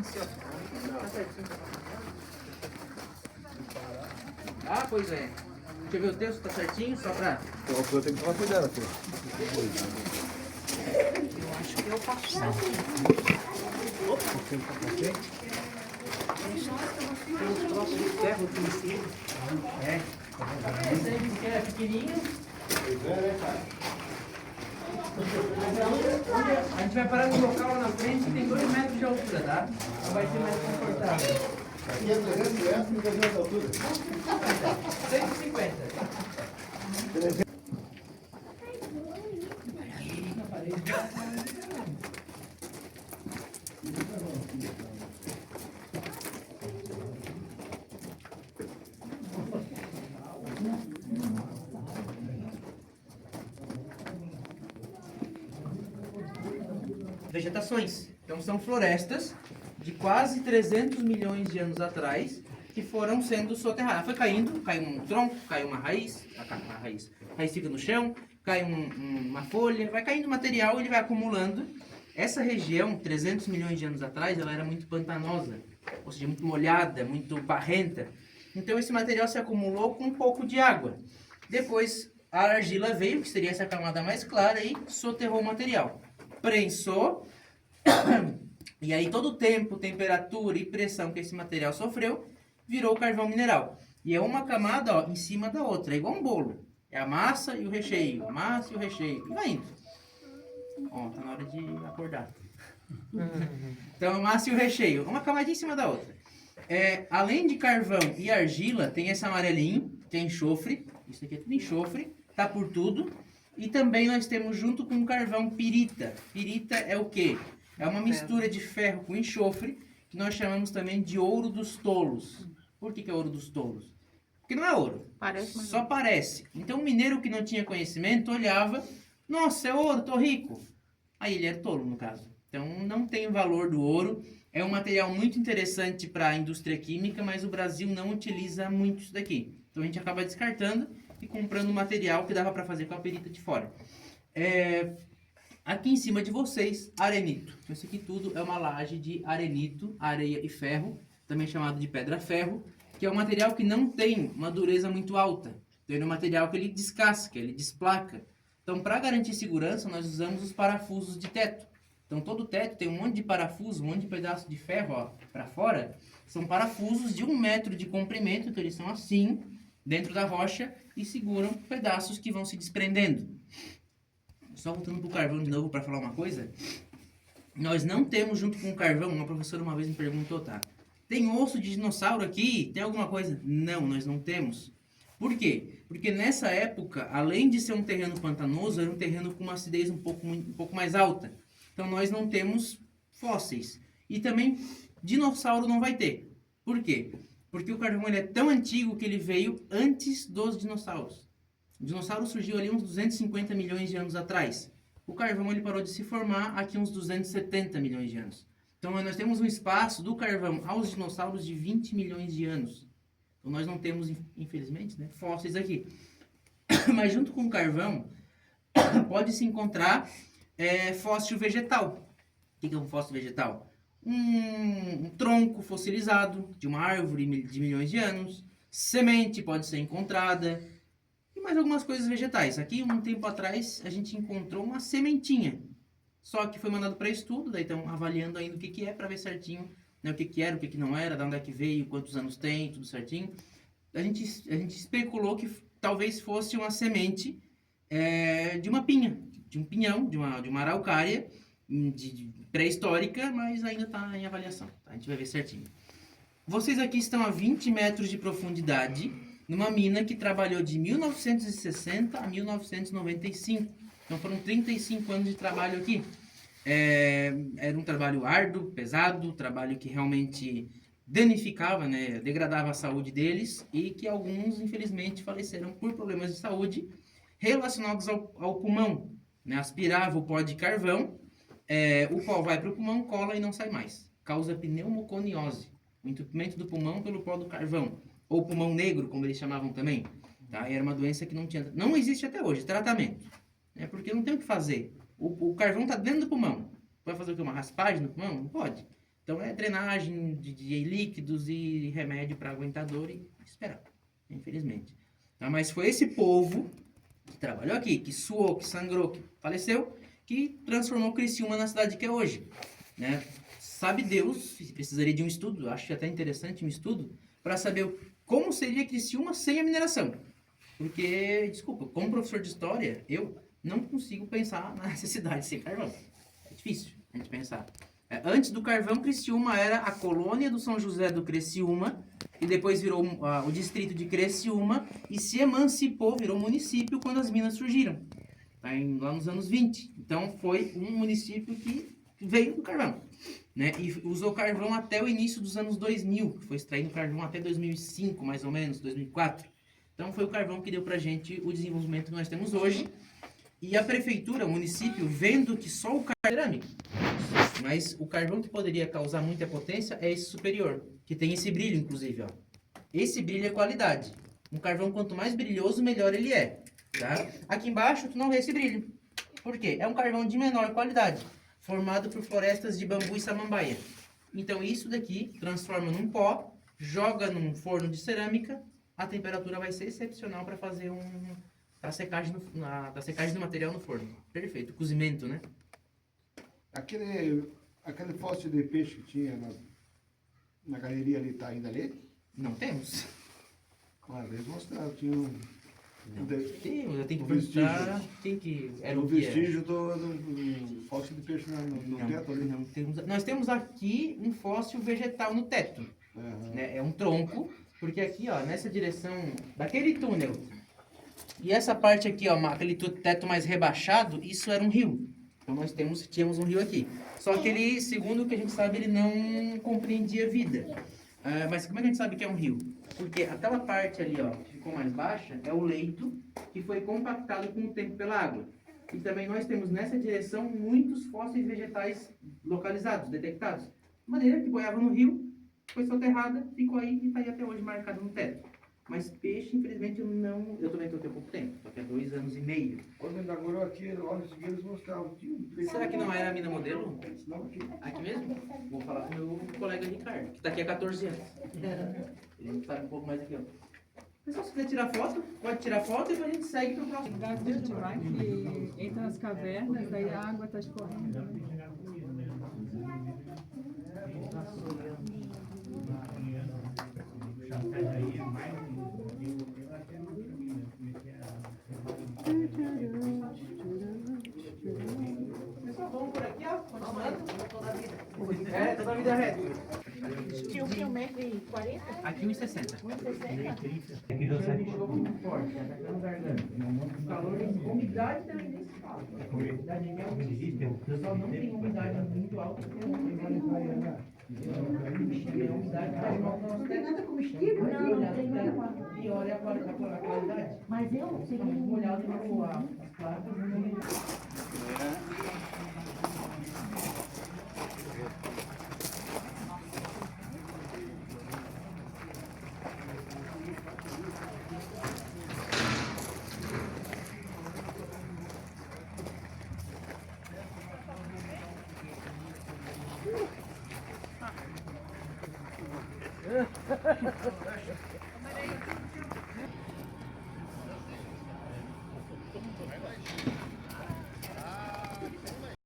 silenciou. Tá certinho. Ah, pois é. Deixa eu ver o texto, tá certinho? Só pra... Eu tenho que falar cuidado aqui. Eu acho que eu passo. Tem que passar. Tem uns troços de ferro aqui em cima. É. Esse aí que é pequenininho. A gente vai parar no local lá na frente que tem 2 metros de altura, tá? Então vai ser mais confortável. Aqui é 300 metros, não tem de altura. 150. Vegetações. Então são florestas de quase 300 milhões de anos atrás que foram sendo soterradas. Foi caindo, caiu um tronco, caiu uma raiz, a raiz fica no chão, cai uma folha, vai caindo material, ele vai acumulando. Essa região, 300 milhões de anos atrás, ela era muito pantanosa, ou seja, muito molhada, muito barrenta. Então esse material se acumulou com um pouco de água. Depois a argila veio, que seria essa camada mais clara, e soterrou o material. Prensou, e aí todo o tempo, temperatura e pressão que esse material sofreu, virou carvão mineral. E é uma camada, ó, em cima da outra, é igual um bolo. É a massa e o recheio, a massa e o recheio, e vai indo. Ó, tá na hora de acordar. Então a massa e o recheio, uma camadinha em cima da outra. Além de carvão e argila, tem esse amarelinho, que é enxofre. Isso aqui é tudo enxofre, tá por tudo. E também nós temos junto com o carvão pirita. Pirita é o quê? É uma mistura de ferro com enxofre, que nós chamamos também de ouro dos tolos. Por que é ouro dos tolos? Porque não é ouro. Parece, mas só parece. Então o mineiro que não tinha conhecimento olhava, nossa, é ouro, tô rico. Aí ele era tolo, no caso. Então não tem o valor do ouro. É um material muito interessante para a indústria química, mas o Brasil não utiliza muito isso daqui. Então a gente acaba descartando e comprando material que dava para fazer com a perita de fora. Aqui em cima de vocês, arenito. Isso aqui tudo é uma laje de arenito, areia e ferro, também chamado de pedra-ferro, que é um material que não tem uma dureza muito alta. Então, ele é um material que ele descasca, ele desplaca. Então, para garantir segurança, nós usamos os parafusos de teto. Então, todo teto tem um monte de parafuso, um monte de pedaço de ferro para fora. São parafusos de 1 metro de comprimento, então eles são assim, dentro da rocha, e seguram pedaços que vão se desprendendo. Só voltando para o carvão de novo para falar uma coisa. Nós não temos junto com o carvão, uma professora uma vez me perguntou, tá? Tem osso de dinossauro aqui? Tem alguma coisa? Não, nós não temos. Por quê? Porque nessa época, além de ser um terreno pantanoso, era um terreno com uma acidez um pouco mais alta. Então nós não temos fósseis. E também dinossauro não vai ter. Por quê? Porque o carvão ele é tão antigo que ele veio antes dos dinossauros. O dinossauro surgiu ali uns 250 milhões de anos atrás. O carvão ele parou de se formar aqui uns 270 milhões de anos. Então nós temos um espaço do carvão aos dinossauros de 20 milhões de anos. Então nós não temos, infelizmente, né, fósseis aqui. Mas junto com o carvão, pode-se encontrar fóssil vegetal. O que é um fóssil vegetal? Um tronco fossilizado de uma árvore de milhões de anos. Semente pode ser encontrada. E mais algumas coisas vegetais. Aqui, um tempo atrás, a gente encontrou uma sementinha. Só que foi mandado para estudo, daí estão avaliando ainda o que é, para ver certinho, né, o que era, o que não era, de onde é que veio, quantos anos tem, tudo certinho. A gente especulou que talvez fosse uma semente de uma pinha, de um pinhão, de uma araucária pré-histórica, mas ainda está em avaliação. Tá? A gente vai ver certinho. Vocês aqui estão a 20 metros de profundidade, numa mina que trabalhou de 1960 a 1995. Então foram 35 anos de trabalho aqui. Era um trabalho árduo, pesado, trabalho que realmente danificava, né, degradava a saúde deles e que alguns, infelizmente, faleceram por problemas de saúde relacionados ao pulmão. Né? Aspirava o pó de carvão, o pó vai para o pulmão, cola e não sai mais. Causa pneumoconiose, o entupimento do pulmão pelo pó do carvão. Ou pulmão negro, como eles chamavam também. Tá? Era uma doença que não existe até hoje, tratamento. Porque não tem o que fazer. O carvão está dentro do pulmão. Vai fazer o quê? Uma raspagem no pulmão? Não pode. Então é drenagem de líquidos e remédio para aguentar dor e esperar, infelizmente. Tá? Mas foi esse povo que trabalhou aqui, que suou, que sangrou, que faleceu, que transformou Criciúma na cidade que é hoje. Né? Sabe Deus, precisaria de um estudo, acho até interessante um estudo, para saber como seria Criciúma sem a mineração. Porque, desculpa, como professor de história, eu não consigo pensar na necessidade sem carvão. É difícil a gente pensar. Antes do carvão, Criciúma era a colônia do São José do Criciúma, e depois virou o distrito de Criciúma, e se emancipou, virou município quando as minas surgiram, tá? Lá nos anos 20. Então, foi um município que veio do carvão, né? E usou carvão até o início dos anos 2000, que foi extraído carvão até 2005, mais ou menos, 2004. Então, foi o carvão que deu pra gente o desenvolvimento que nós temos hoje. E a prefeitura, o município, vendo que só o carvão é cerâmico, mas o carvão que poderia causar muita potência é esse superior, que tem esse brilho, inclusive, ó. Esse brilho é qualidade. Um carvão, quanto mais brilhoso, melhor ele é, tá? Aqui embaixo, tu não vê esse brilho. Por quê? É um carvão de menor qualidade, formado por florestas de bambu e samambaia. Então, isso daqui transforma num pó, joga num forno de cerâmica, a temperatura vai ser excepcional para fazer a secagem, da secagem do material no forno. Perfeito, cozimento, né? Aquele fóssil de peixe que tinha na galeria ali, tá ainda ali? Não temos. Uma vez mostraram, tinha um... Eu tenho que vestígio. perguntar quem que era o o que era. vestígio do fóssil de peixe no teto ali. Não temos, nós temos aqui um fóssil vegetal no teto. Né? É um tronco, porque aqui, ó, nessa direção daquele túnel, e essa parte aqui, ó, aquele teto mais rebaixado, isso era um rio. Então nós tínhamos um rio aqui. Só que ele, segundo o que a gente sabe, ele não compreendia vida. Mas como é que a gente sabe que é um rio? Porque aquela parte ali, ó, que ficou mais baixa, é o leito que foi compactado com o tempo pela água. E também nós temos nessa direção muitos fósseis vegetais localizados, detectados. De maneira que boiava no rio, foi soterrada, ficou aí e está aí até hoje marcado no teto. Mas peixe, infelizmente, eu também estou pouco tempo, só que há 2 anos e meio. Quando inaugurou aqui, logo em seguida eles mostravam. Será que não era a mina modelo? Não, aqui. Aqui mesmo? Vou falar com o meu colega Ricardo, que está aqui há 14 anos. Ele sabe um pouco mais aqui, ó. Pessoal, se quiser tirar foto, pode tirar foto e a gente segue para o próximo. A gente vai que entra nas cavernas, daí a água está escorrendo. Né? Pessoal, vamos por aqui, ó. Continuando. Toda a vida. Toda a vida reta. Tinha o que? 1,40 m? Aqui 1,60 m. 1,60 m? Aqui já chegou muito forte, já tá ficando garganta. O calor e umidade também nem se fala. A umidade aqui é altíssima. Só não tem umidade muito alta porque não tem umidade. A umidade faz mal para Não tem nada comestível? Não tem nada. E olha a qualidade. Mas eu sei Fica muito molhado as placas não.